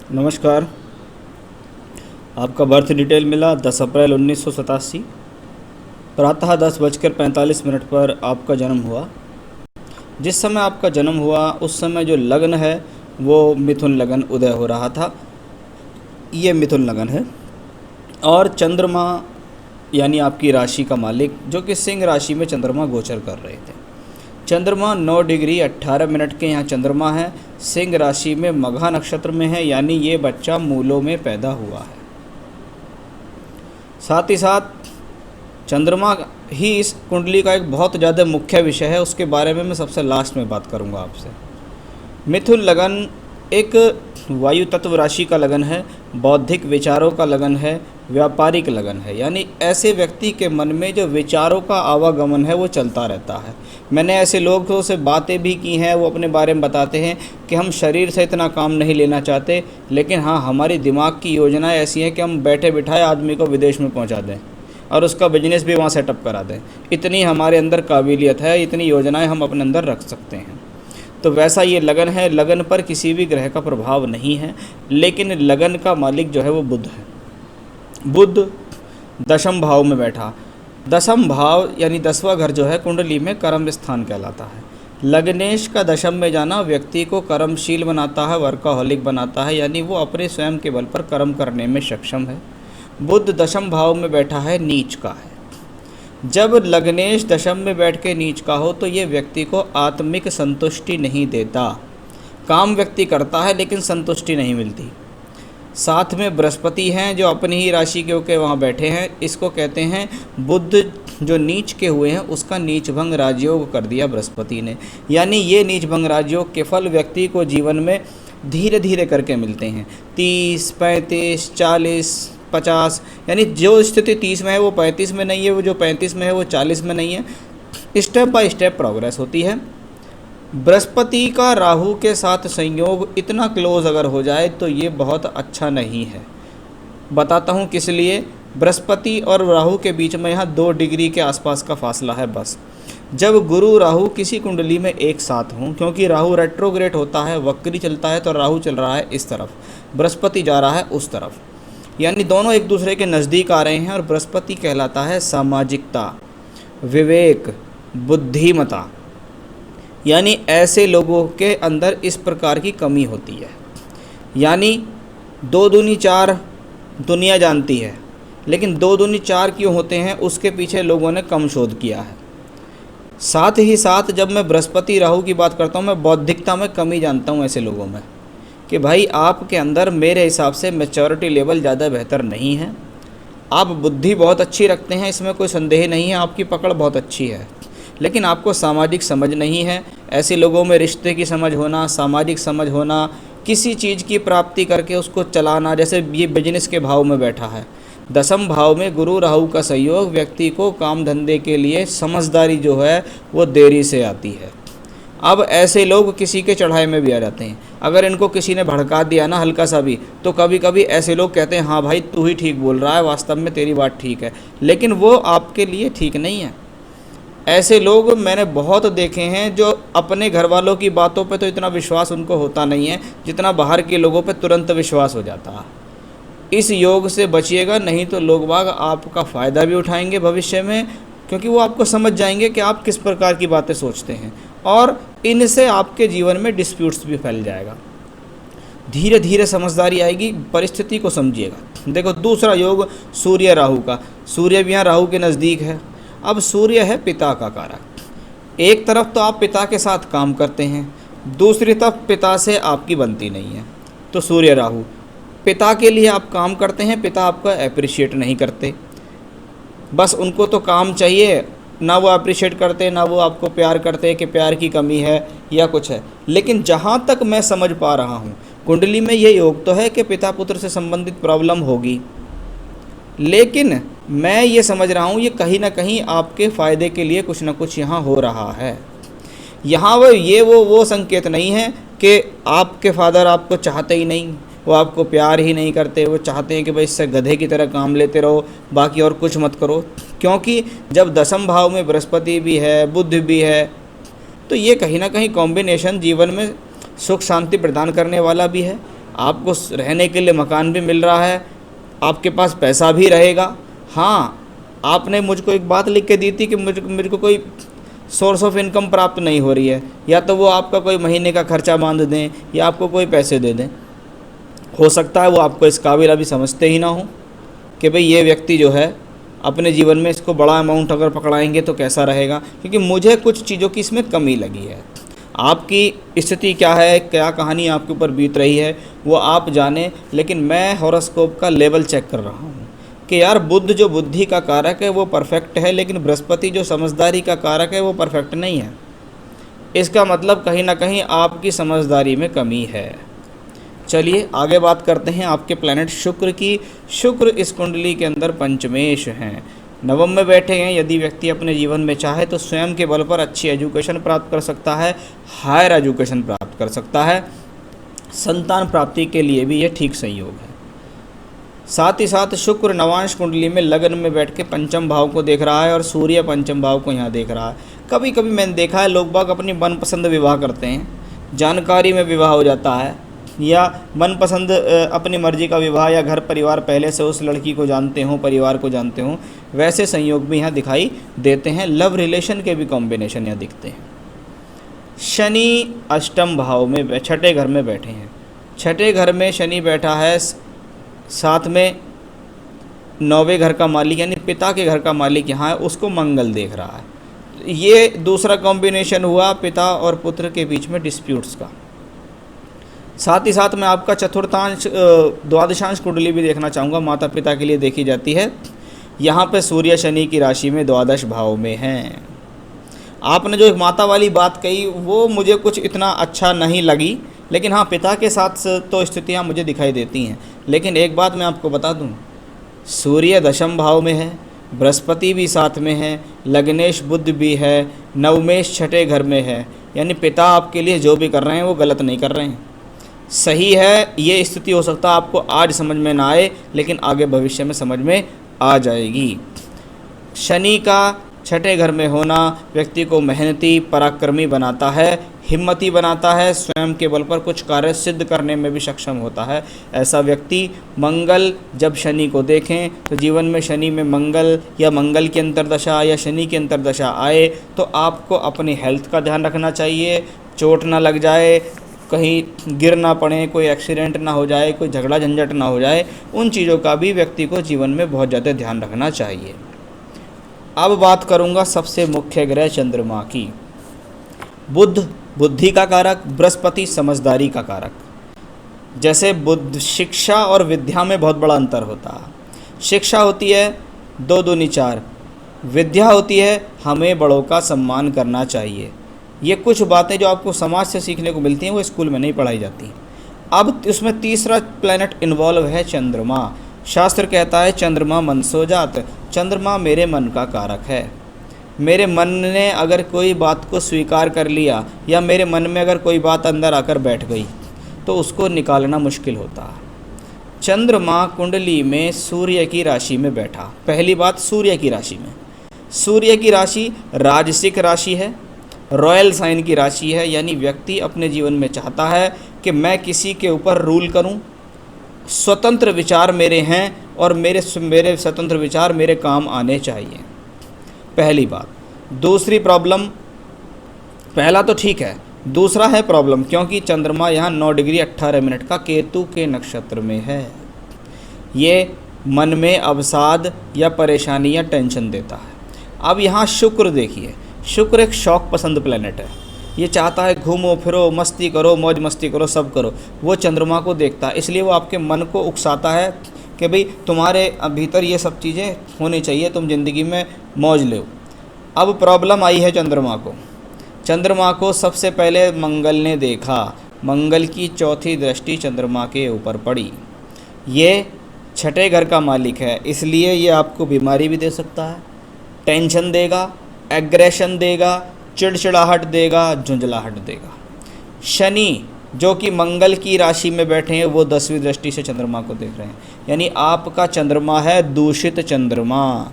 नमस्कार। आपका birth detail मिला 10 अप्रैल 1987। प्रातः 10:45 पर आपका जन्म हुआ। जिस समय आपका जन्म हुआ उस समय जो लग्न है वो मिथुन लगन उदय हो रहा था। ये मिथुन लगन है। और चंद्रमा यानी आपकी राशि का मालिक जो कि सिंह राशि में चंद्रमा गोचर कर रहे थे। चंद्रमा 9 डिग्री 18 मिनट के यहाँ चंद्रमा है, सिंह राशि में मघा नक्षत्र में है, यानी ये बच्चा मूलों में पैदा हुआ है। साथ ही साथ चंद्रमा ही इस कुंडली का एक बहुत ज़्यादा मुख्य विषय है, उसके बारे में मैं सबसे लास्ट में बात करूंगा आपसे। मिथुन लगन एक वायु तत्व राशि का लगन है, बौद्धिक विचारों का लगन है, व्यापारिक लगन है, यानी ऐसे व्यक्ति के मन में जो विचारों का आवागमन है वो चलता रहता है। मैंने ऐसे लोगों से बातें भी की हैं, वो अपने बारे में बताते हैं कि हम शरीर से इतना काम नहीं लेना चाहते, लेकिन हाँ हमारी दिमाग की योजनाएं ऐसी हैं कि हम बैठे बिठाए आदमी को विदेश में पहुंचा दें और उसका बिजनेस भी वहाँ सेटअप करा दें। इतनी हमारे अंदर काबिलियत है, इतनी योजनाएं हम अपने अंदर रख सकते हैं। तो वैसा ये लगन है। लगन पर किसी भी ग्रह का प्रभाव नहीं है, लेकिन लगन का मालिक जो है वो बुध है। बुध दशम भाव में बैठा। दशम भाव यानी 10वां घर जो है कुंडली में कर्म स्थान कहलाता है। लग्नेश का दशम में जाना व्यक्ति को कर्मशील बनाता है, वर्काहोलिक बनाता है, यानी वो अपने स्वयं के बल पर कर्म करने में सक्षम है। बुध दशम भाव में बैठा है, नीच का है। जब लग्नेश दशम में बैठ के नीच का हो तो ये व्यक्ति को आत्मिक संतुष्टि नहीं देता। काम व्यक्ति करता है लेकिन संतुष्टि नहीं मिलती। साथ में बृहस्पति हैं जो अपनी ही राशि के होकर वहाँ बैठे हैं। इसको कहते हैं बुध जो नीच के हुए हैं उसका नीच भंग राजयोग कर दिया बृहस्पति ने। यानी ये नीच भंग राजयोग के फल व्यक्ति को जीवन में धीरे धीरे करके मिलते हैं। 30, 35, 40, 50, यानी जो स्थिति 30 में है वो 35 में नहीं है, वो जो 35 में है वो 40 में नहीं है। स्टेप बाय स्टेप प्रोग्रेस होती है। बृहस्पति का राहु के साथ संयोग इतना क्लोज अगर हो जाए तो ये बहुत अच्छा नहीं है। बताता हूँ किस लिए। बृहस्पति और राहु के बीच में यहाँ 2 डिग्री के आसपास का फासला है बस। जब गुरु राहु किसी कुंडली में एक साथ हों, क्योंकि राहु रेट्रोग्रेड होता है, वक्री चलता है, तो राहु चल रहा है इस तरफ, बृहस्पति जा रहा है उस तरफ, यानी दोनों एक दूसरे के नज़दीक आ रहे हैं। और बृहस्पति कहलाता है सामाजिकता, विवेक, बुद्धिमता, यानी ऐसे लोगों के अंदर इस प्रकार की कमी होती है। यानी 2 दूनी 4 दुनिया जानती है, लेकिन 2 दूनी 4 क्यों होते हैं उसके पीछे लोगों ने कम शोध किया है। साथ ही साथ जब मैं बृहस्पति राहु की बात करता हूँ, मैं बौद्धिकता में कमी जानता हूँ ऐसे लोगों में कि भाई आपके अंदर मेरे हिसाब से मैच्योरिटी लेवल ज़्यादा बेहतर नहीं है। आप बुद्धि बहुत अच्छी रखते हैं, इसमें कोई संदेह नहीं है, आपकी पकड़ बहुत अच्छी है, लेकिन आपको सामाजिक समझ नहीं है। ऐसे लोगों में रिश्ते की समझ होना, सामाजिक समझ होना, किसी चीज़ की प्राप्ति करके उसको चलाना, जैसे ये बिजनेस के भाव में बैठा है। दसम भाव में गुरु राहु का सहयोग व्यक्ति को काम धंधे के लिए समझदारी जो है वो देरी से आती है। अब ऐसे लोग किसी के चढ़ाए में भी आ जाते हैं। अगर इनको किसी ने भड़का दिया ना हल्का सा भी, तो कभी कभी ऐसे लोग कहते हैं हाँ भाई तू ही ठीक बोल रहा है, वास्तव में तेरी बात ठीक है, लेकिन वो आपके लिए ठीक नहीं है। ऐसे लोग मैंने बहुत देखे हैं जो अपने घर वालों की बातों पे तो इतना विश्वास उनको होता नहीं है जितना बाहर के लोगों पे तुरंत विश्वास हो जाता है। इस योग से बचिएगा, नहीं तो लोग बाग आपका फ़ायदा भी उठाएंगे भविष्य में, क्योंकि वो आपको समझ जाएंगे कि आप किस प्रकार की बातें सोचते हैं, और इनसे आपके जीवन में डिस्प्यूट्स भी फैल जाएगा। धीरे धीरे समझदारी आएगी, परिस्थिति को समझिएगा। देखो दूसरा योग सूर्य राहु का, सूर्य भी यहाँ राहु के नज़दीक है। अब सूर्य है पिता का कारक। एक तरफ तो आप पिता के साथ काम करते हैं, दूसरी तरफ पिता से आपकी बनती नहीं है। तो सूर्य राहु, पिता के लिए आप काम करते हैं, पिता आपका अप्रिशिएट नहीं करते, बस उनको तो काम चाहिए, ना वो अप्रिशिएट करते, ना वो आपको प्यार करते कि प्यार की कमी है या कुछ है। लेकिन जहाँ तक मैं समझ पा रहा हूँ कुंडली में ये योग तो है कि पिता पुत्र से संबंधित प्रॉब्लम होगी, लेकिन मैं ये समझ रहा हूँ ये कहीं ना कहीं आपके फ़ायदे के लिए कुछ ना कुछ यहाँ हो रहा है। यहाँ वो संकेत नहीं है कि आपके फादर आपको चाहते ही नहीं, वो आपको प्यार ही नहीं करते, वो चाहते हैं कि भाई इससे गधे की तरह काम लेते रहो, बाकी और कुछ मत करो। क्योंकि जब दसम भाव में बृहस्पति भी है, बुध भी है, तो ये कहीं ना कहीं कॉम्बिनेशन जीवन में सुख शांति प्रदान करने वाला भी है, आपको रहने के लिए मकान भी मिल रहा है, आपके पास पैसा भी रहेगा। हाँ, आपने मुझको एक बात लिख के दी थी कि मेरे को कोई सोर्स ऑफ इनकम प्राप्त नहीं हो रही है, या तो वो आपका कोई महीने का खर्चा बांध दें या आपको कोई पैसे दे दें। हो सकता है वो आपको इस काबिल अभी समझते ही ना हो कि भाई ये व्यक्ति जो है अपने जीवन में इसको बड़ा अमाउंट अगर पकड़ाएंगे तो कैसा रहेगा, क्योंकि मुझे कुछ चीज़ों की इसमें कमी लगी है। आपकी स्थिति क्या है, क्या कहानी आपके ऊपर बीत रही है वो आप जाने, लेकिन मैं हॉरोस्कोप का लेवल चेक कर रहा हूँ कि यार बुध जो बुद्धि का कारक है वो परफेक्ट है, लेकिन बृहस्पति जो समझदारी का कारक है वो परफेक्ट नहीं है। इसका मतलब कहीं ना कहीं आपकी समझदारी में कमी है। चलिए आगे बात करते हैं आपके प्लैनेट शुक्र की। शुक्र इस कुंडली के अंदर पंचमेश हैं, नवम में बैठे हैं। यदि व्यक्ति अपने जीवन में चाहे तो स्वयं के बल पर अच्छी एजुकेशन प्राप्त कर सकता है, हायर एजुकेशन प्राप्त कर सकता है। संतान प्राप्ति के लिए भी यह ठीक संयोग है। साथ ही साथ शुक्र नवांश कुंडली में लगन में बैठ के पंचम भाव को देख रहा है और सूर्य पंचम भाव को यहाँ देख रहा है। कभी कभी मैंने देखा है लोग बाग अपनी मनपसंद विवाह करते हैं, जानकारी में विवाह हो जाता है, या मनपसंद अपनी मर्जी का विवाह, या घर परिवार पहले से उस लड़की को जानते हों, परिवार को जानते हों, वैसे संयोग भी यहाँ दिखाई देते हैं। लव रिलेशन के भी कॉम्बिनेशन यहाँ दिखते हैं। शनि अष्टम भाव में छठे घर में बैठे हैं। छठे घर में शनि बैठा है, साथ में नौवें घर का मालिक यानी पिता के घर का मालिक यहाँ है, उसको मंगल देख रहा है। ये दूसरा कॉम्बिनेशन हुआ पिता और पुत्र के बीच में डिस्प्यूट्स का। साथ ही साथ मैं आपका चतुर्थांश द्वादशांश कुंडली भी देखना चाहूँगा, माता पिता के लिए देखी जाती है। यहाँ पे सूर्य शनि की राशि में द्वादश भाव में हैं। आपने जो एक माता वाली बात कही वो मुझे कुछ इतना अच्छा नहीं लगी, लेकिन हाँ पिता के साथ तो स्थितियाँ मुझे दिखाई देती हैं। लेकिन एक बात मैं आपको बता दूँ, सूर्य दशम भाव में है, बृहस्पति भी साथ में है, लग्नेश बुध भी है, नवमेश छठे घर में है, यानी पिता आपके लिए जो भी कर रहे हैं वो गलत नहीं कर रहे हैं, सही है। ये स्थिति हो सकता है आपको आज समझ में ना आए, लेकिन आगे भविष्य में समझ में आ जाएगी। शनि का छठे घर में होना व्यक्ति को मेहनती पराक्रमी बनाता है, हिम्मती बनाता है, स्वयं के बल पर कुछ कार्य सिद्ध करने में भी सक्षम होता है। ऐसा व्यक्ति मंगल जब शनि को देखें तो जीवन में शनि में मंगल या मंगल की अंतर्दशा या शनि की अंतर्दशा आए तो आपको अपनी हेल्थ का ध्यान रखना चाहिए, चोट ना लग जाए, कहीं गिर ना पड़े, कोई एक्सीडेंट ना हो जाए, कोई झगड़ा झंझट ना हो जाए, उन चीज़ों का भी व्यक्ति को जीवन में बहुत ज़्यादा ध्यान रखना चाहिए। अब बात करूंगा सबसे मुख्य ग्रह चंद्रमा की। बुध बुद्धि का कारक, बृहस्पति समझदारी का कारक। जैसे बुद्ध शिक्षा और विद्या में बहुत बड़ा अंतर होता है। शिक्षा होती है 2 दूनी 4, विद्या होती है हमें बड़ों का सम्मान करना चाहिए। ये कुछ बातें जो आपको समाज से सीखने को मिलती हैं वो स्कूल में नहीं पढ़ाई जाती। अब इसमें तीसरा प्लैनेट इन्वॉल्व है चंद्रमा। शास्त्र कहता है चंद्रमा मन सो जात, चंद्रमा मेरे मन का कारक है। मेरे मन ने अगर कोई बात को स्वीकार कर लिया या मेरे मन में अगर कोई बात अंदर आकर बैठ गई तो उसको निकालना मुश्किल होता है। चंद्रमा कुंडली में सूर्य की राशि में बैठा। पहली बात, सूर्य की राशि में, सूर्य की राशि राजसिक राशि है, रॉयल साइन की राशि है, यानी व्यक्ति अपने जीवन में चाहता है कि मैं किसी के ऊपर रूल करूं, स्वतंत्र विचार मेरे हैं और मेरे स्वतंत्र विचार मेरे काम आने चाहिए। पहली बात। दूसरी प्रॉब्लम, पहला तो ठीक है, दूसरा है प्रॉब्लम, क्योंकि चंद्रमा यहाँ 9 डिग्री 18 मिनट का केतु के नक्षत्र में है। ये मन में अवसाद या परेशानी या टेंशन देता है। अब यहाँ शुक्र देखिए, शुक्र एक शौक पसंद प्लेनेट है। ये चाहता है घूमो फिरो, मस्ती करो, मौज मस्ती करो, सब करो। वो चंद्रमा को देखता है, इसलिए वो आपके मन को उकसाता है कि भाई तुम्हारे भीतर ये सब चीज़ें होनी चाहिए, तुम ज़िंदगी में मौज लो। अब प्रॉब्लम आई है चंद्रमा को। चंद्रमा को सबसे पहले मंगल ने देखा, मंगल की चौथी दृष्टि चंद्रमा के ऊपर पड़ी। ये छठे घर का मालिक है, इसलिए ये आपको बीमारी भी दे सकता है, टेंशन देगा, एग्रेशन देगा, चिड़चिड़ाहट देगा, झुंझलाहट देगा। शनि जो कि मंगल की राशि में बैठे हैं वो 10वीं दृष्टि से चंद्रमा को देख रहे हैं, यानी आपका चंद्रमा है दूषित चंद्रमा।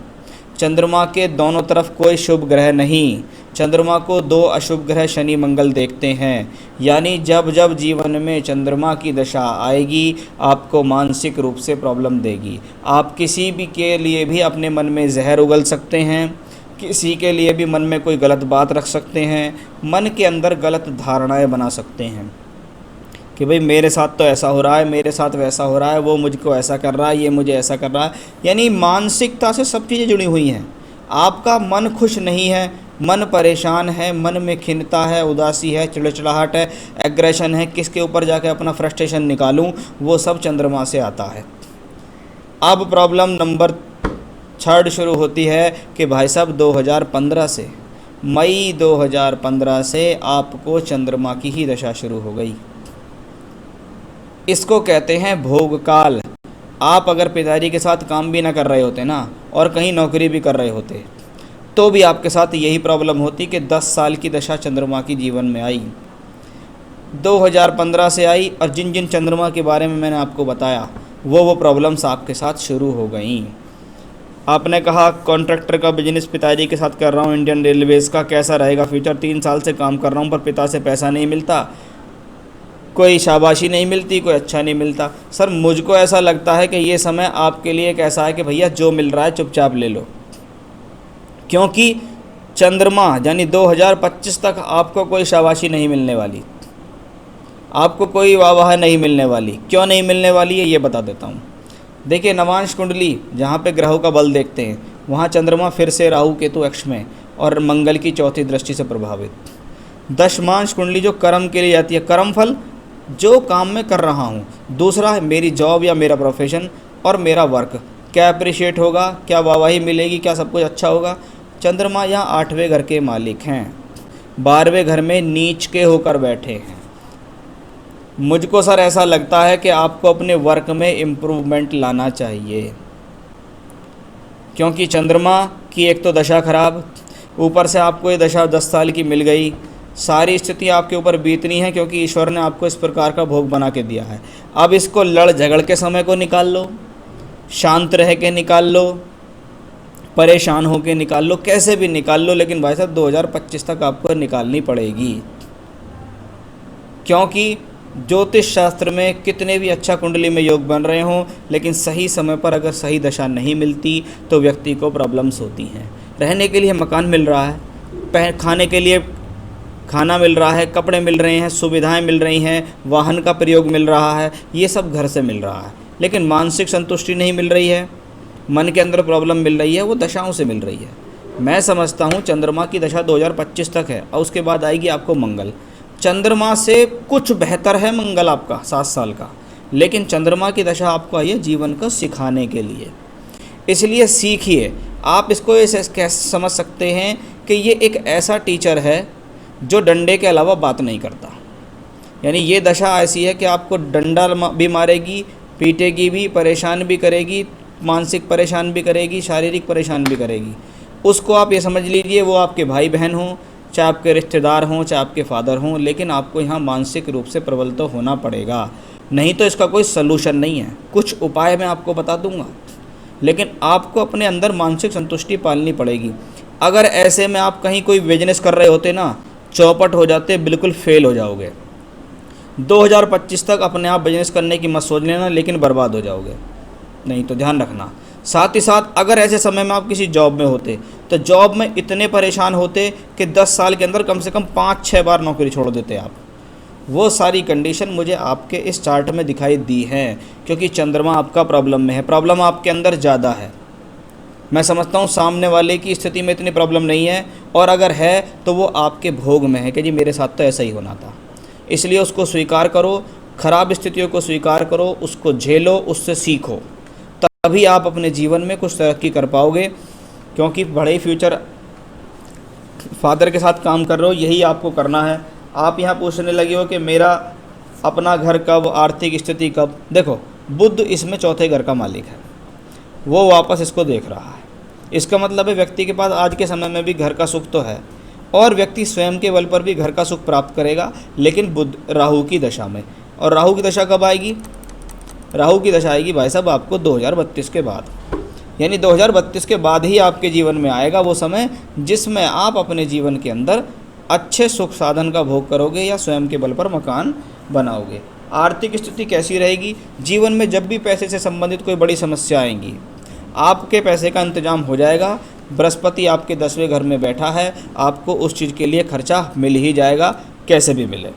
चंद्रमा के दोनों तरफ कोई शुभ ग्रह नहीं। चंद्रमा को दो अशुभ ग्रह शनि मंगल देखते हैं। यानी जब जब जीवन में चंद्रमा की दशा आएगी आपको मानसिक रूप से प्रॉब्लम देगी। आप किसी भी के लिए भी अपने मन में जहर उगल सकते हैं, किसी के लिए भी मन में कोई गलत बात रख सकते हैं, मन के अंदर गलत धारणाएं बना सकते हैं कि भाई मेरे साथ तो ऐसा हो रहा है, मेरे साथ वैसा हो रहा है, वो मुझको ऐसा कर रहा है, ये मुझे ऐसा कर रहा है। यानी मानसिकता से सब चीज़ें जुड़ी हुई हैं। आपका मन खुश नहीं है, मन परेशान है, मन में खिन्नता है, उदासी है, चिड़चिड़ाहट है, एग्रेशन है, किसके ऊपर जाके अपना फ्रस्ट्रेशन निकालूं, वो सब चंद्रमा से आता है। अब प्रॉब्लम नंबर 3 शुरू होती है कि भाई साहब 2015 से, मई 2015 से आपको चंद्रमा की ही दशा शुरू हो गई। इसको कहते हैं भोग काल। आप अगर पिताजी के साथ काम भी ना कर रहे होते ना और कहीं नौकरी भी कर रहे होते तो भी आपके साथ यही प्रॉब्लम होती कि 10 साल की दशा चंद्रमा की जीवन में आई, 2015 से आई, और जिन जिन चंद्रमा के बारे में मैंने आपको बताया वो प्रॉब्लम्स आपके साथ शुरू हो गई। आपने कहा कॉन्ट्रैक्टर का बिजनेस पिताजी के साथ कर रहा हूँ, इंडियन रेलवेज़ का, कैसा रहेगा फ्यूचर, 3 साल से काम कर रहा हूँ पर पिता से पैसा नहीं मिलता, कोई शाबाशी नहीं मिलती, कोई अच्छा नहीं मिलता। सर मुझको ऐसा लगता है कि ये समय आपके लिए एक ऐसा है कि भैया जो मिल रहा है चुपचाप ले लो, क्योंकि चंद्रमा यानी 2025 तक आपको कोई शाबाशी नहीं मिलने वाली, आपको कोई वाह नहीं मिलने वाली। क्यों नहीं मिलने वाली है ये बता देता हूँ। देखिए नवांश कुंडली जहाँ पे ग्रहों का बल देखते हैं वहाँ चंद्रमा फिर से राहु केतु अक्ष में और मंगल की चौथी दृष्टि से प्रभावित। दशमांश कुंडली जो कर्म के लिए जाती है, कर्म फल जो काम मैं कर रहा हूँ, दूसरा है मेरी जॉब या मेरा प्रोफेशन और मेरा वर्क, क्या अप्रिशिएट होगा, क्या वाहवाही मिलेगी, क्या सब कुछ अच्छा होगा। चंद्रमा यहाँ 8वें घर के मालिक हैं, 12वें घर में नीच के होकर बैठे हैं। मुझको सर ऐसा लगता है कि आपको अपने वर्क में इम्प्रूवमेंट लाना चाहिए, क्योंकि चंद्रमा की एक तो दशा खराब, ऊपर से आपको ये दशा 10 साल की मिल गई। सारी स्थिति आपके ऊपर बीतनी है क्योंकि ईश्वर ने आपको इस प्रकार का भोग बना के दिया है। अब इसको लड़ झगड़ के समय को निकाल लो, शांत रह के निकाल लो, परेशान हो के निकाल लो, कैसे भी निकाल लो, लेकिन भाई साहब 2025 तक आपको निकालनी पड़ेगी। क्योंकि ज्योतिष शास्त्र में कितने भी अच्छा कुंडली में योग बन रहे हों, लेकिन सही समय पर अगर सही दशा नहीं मिलती तो व्यक्ति को प्रॉब्लम्स होती हैं। रहने के लिए मकान मिल रहा है, खाने के लिए खाना मिल रहा है, कपड़े मिल रहे हैं, सुविधाएं मिल रही हैं, वाहन का प्रयोग मिल रहा है, ये सब घर से मिल रहा है, लेकिन मानसिक संतुष्टि नहीं मिल रही है, मन के अंदर प्रॉब्लम मिल रही है, वो दशाओं से मिल रही है। मैं समझता हूँ चंद्रमा की दशा 2025 तक है और उसके बाद आएगी आपको मंगल। चंद्रमा से कुछ बेहतर है मंगल आपका 7 साल का, लेकिन चंद्रमा की दशा आपको आई है जीवन को सिखाने के लिए। इसलिए सीखिए। आप इसको ऐसे समझ सकते हैं कि ये एक ऐसा टीचर है जो डंडे के अलावा बात नहीं करता। यानी ये दशा ऐसी है कि आपको डंडा भी मारेगी, पीटेगी भी, परेशान भी करेगी, मानसिक परेशान भी करेगी, शारीरिक परेशान भी करेगी। उसको आप ये समझ लीजिए वो आपके भाई बहन हों, चाहे आपके रिश्तेदार हों, चाहे आपके फादर हों, लेकिन आपको यहाँ मानसिक रूप से प्रबल तो होना पड़ेगा, नहीं तो इसका कोई सलूशन नहीं है। कुछ उपाय मैं आपको बता दूंगा, लेकिन आपको अपने अंदर मानसिक संतुष्टि पालनी पड़ेगी। अगर ऐसे में आप कहीं कोई बिजनेस कर रहे होते ना, चौपट हो जाते, बिल्कुल फेल हो जाओगे। 2025 तक अपने आप बिजनेस करने की मत सोच लेना, लेकिन बर्बाद हो जाओगे, नहीं तो ध्यान रखना। साथ ही साथ अगर ऐसे समय में आप किसी जॉब में होते तो जॉब में इतने परेशान होते कि 10 साल के अंदर कम से कम 5-6 बार नौकरी छोड़ देते आप। वो सारी कंडीशन मुझे आपके इस चार्ट में दिखाई दी है, क्योंकि चंद्रमा आपका प्रॉब्लम में है, प्रॉब्लम आपके अंदर ज़्यादा है। मैं समझता हूँ सामने वाले की स्थिति में इतनी प्रॉब्लम नहीं है, और अगर है तो वो आपके भोग में है कि जी मेरे साथ तो ऐसा ही होना था। इसलिए उसको स्वीकार करो, खराब स्थितियों को स्वीकार करो, उसको झेलो, उससे सीखो, तभी आप अपने जीवन में कुछ तरक्की कर पाओगे। क्योंकि बड़े फ्यूचर फादर के साथ काम कर रहे हो, यही आपको करना है। आप यहाँ पूछने लगे हो कि मेरा अपना घर कब, आर्थिक स्थिति कब। देखो बुध इसमें चौथे घर का मालिक है, वो वापस इसको देख रहा है। इसका मतलब है व्यक्ति के पास आज के समय में भी घर का सुख तो है, और व्यक्ति स्वयं के बल पर भी घर का सुख प्राप्त करेगा, लेकिन बुध राहु की दशा में। और राहु की दशा कब आएगी? राहु की दशा आएगी भाई साहब आपको 2032 के बाद। यानी 2032 के बाद ही आपके जीवन में आएगा वो समय जिसमें आप अपने जीवन के अंदर अच्छे सुख साधन का भोग करोगे या स्वयं के बल पर मकान बनाओगे। आर्थिक स्थिति कैसी रहेगी? जीवन में जब भी पैसे से संबंधित कोई बड़ी समस्या आएंगी, आपके पैसे का इंतजाम हो जाएगा। बृहस्पति आपके 10वें घर में बैठा है, आपको उस चीज़ के लिए खर्चा मिल ही जाएगा, कैसे भी मिले।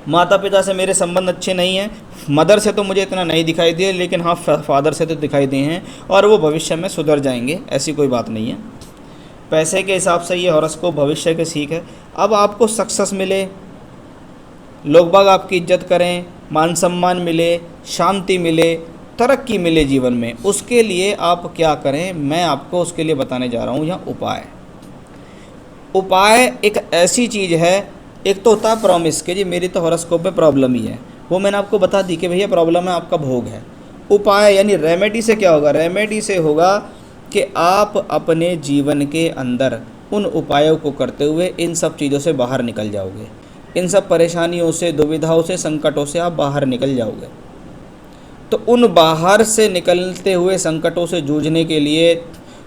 माता पिता से मेरे संबंध अच्छे नहीं हैं, मदर से तो मुझे इतना नहीं दिखाई दिए, लेकिन हाँ फादर से तो दिखाई दिए हैं और वो भविष्य में सुधर जाएंगे, ऐसी कोई बात नहीं है। पैसे के हिसाब से ये हॉरोस्कोप भविष्य के सीख है। अब आपको सक्सेस मिले, लोग बाग आपकी इज्जत करें, मान सम्मान मिले, शांति मिले, तरक्की मिले जीवन में, उसके लिए आप क्या करें, मैं आपको उसके लिए बताने जा रहा हूँ यहाँ उपाय। उपाय एक ऐसी चीज़ है, एक तो होता है प्रॉमिस कि जी मेरी तो हॉरोस्कोप में प्रॉब्लम ही है, वो मैंने आपको बता दी कि भैया प्रॉब्लम है, आपका भोग है। उपाय यानी रेमेडी से क्या होगा? रेमेडी से होगा कि आप अपने जीवन के अंदर उन उपायों को करते हुए इन सब चीज़ों से बाहर निकल जाओगे, इन सब परेशानियों से, दुविधाओं से, संकटों से आप बाहर निकल जाओगे। तो उन बाहर से निकलते हुए संकटों से जूझने के लिए,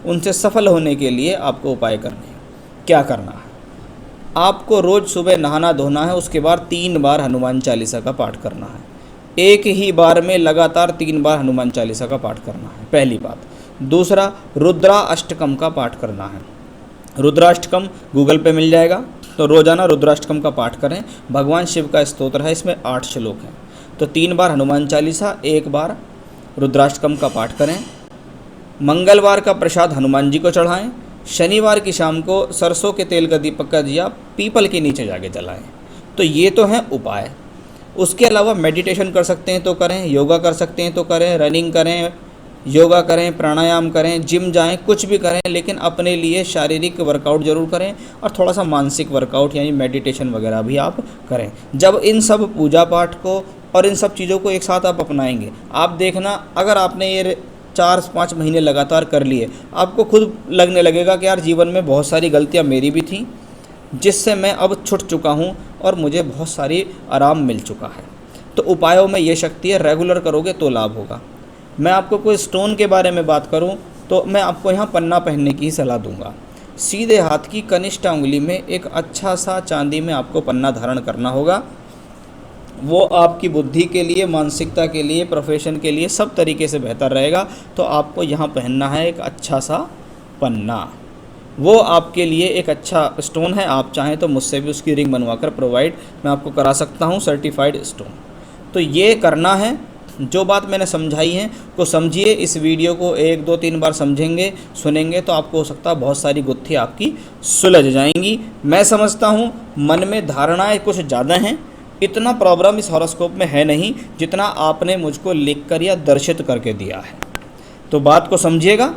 उनसे सफल होने के लिए आपको उपाय करने हैं। क्या करना है? आपको रोज़ सुबह नहाना धोना है, उसके बाद 3 बार हनुमान चालीसा का पाठ करना है। एक ही बार में लगातार 3 बार हनुमान चालीसा का पाठ करना है, पहली बात। दूसरा, रुद्राष्टकम का पाठ करना है। रुद्राष्टकम गूगल पे मिल जाएगा, तो रोज़ाना रुद्राष्टकम का पाठ करें। भगवान शिव का स्तोत्र है, इसमें 8 श्लोक हैं। तो 3 बार हनुमान चालीसा, 1 बार रुद्राष्टकम का पाठ करें। मंगलवार का प्रसाद हनुमान जी को चढ़ाएं। शनिवार की शाम को सरसों के तेल का दीपक का दिया पीपल के नीचे जाके जलाएं। तो ये तो हैं उपाय। उसके अलावा मेडिटेशन कर सकते हैं तो करें, योगा कर सकते हैं तो करें, रनिंग करें, योगा करें, प्राणायाम करें, जिम जाएं, कुछ भी करें, लेकिन अपने लिए शारीरिक वर्कआउट ज़रूर करें और थोड़ा सा मानसिक वर्कआउट यानी मेडिटेशन वगैरह भी आप करें। जब इन सब पूजा पाठ को और इन सब चीज़ों को एक साथ आप अपनाएंगे, आप देखना, अगर आपने ये 4-5 महीने लगातार कर लिए, आपको खुद लगने लगेगा कि यार जीवन में बहुत सारी गलतियाँ मेरी भी थी, जिससे मैं अब छूट चुका हूँ और मुझे बहुत सारी आराम मिल चुका है। तो उपायों में ये शक्ति है, रेगुलर करोगे तो लाभ होगा। मैं आपको कोई स्टोन के बारे में बात करूं तो मैं आपको यहाँ पन्ना पहनने की ही सलाह दूंगा। सीधे हाथ की कनिष्ठ उंगली में एक अच्छा सा चांदी में आपको पन्ना धारण करना होगा। वो आपकी बुद्धि के लिए, मानसिकता के लिए, प्रोफेशन के लिए सब तरीके से बेहतर रहेगा। तो आपको यहाँ पहनना है एक अच्छा सा पन्ना, वो आपके लिए एक अच्छा स्टोन है। आप चाहें तो मुझसे भी उसकी रिंग बनवाकर प्रोवाइड मैं आपको करा सकता हूँ, सर्टिफाइड स्टोन। तो ये करना है। जो बात मैंने समझाई है को समझिए। इस वीडियो को 1, 2, 3 बार समझेंगे, सुनेंगे तो आपको हो सकता है बहुत सारी गुत्थी आपकी सुलझ जाएंगी। मैं समझता हूँ मन में धारणाएं कुछ ज़्यादा हैं, इतना प्रॉब्लम इस हॉरोस्कोप में है नहीं जितना आपने मुझको लिखकर या दर्शित करके दिया है। तो बात को समझिएगा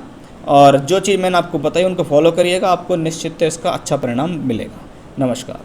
और जो चीज़ मैंने आपको बताई उनको फॉलो करिएगा, आपको निश्चित इसका अच्छा परिणाम मिलेगा। नमस्कार।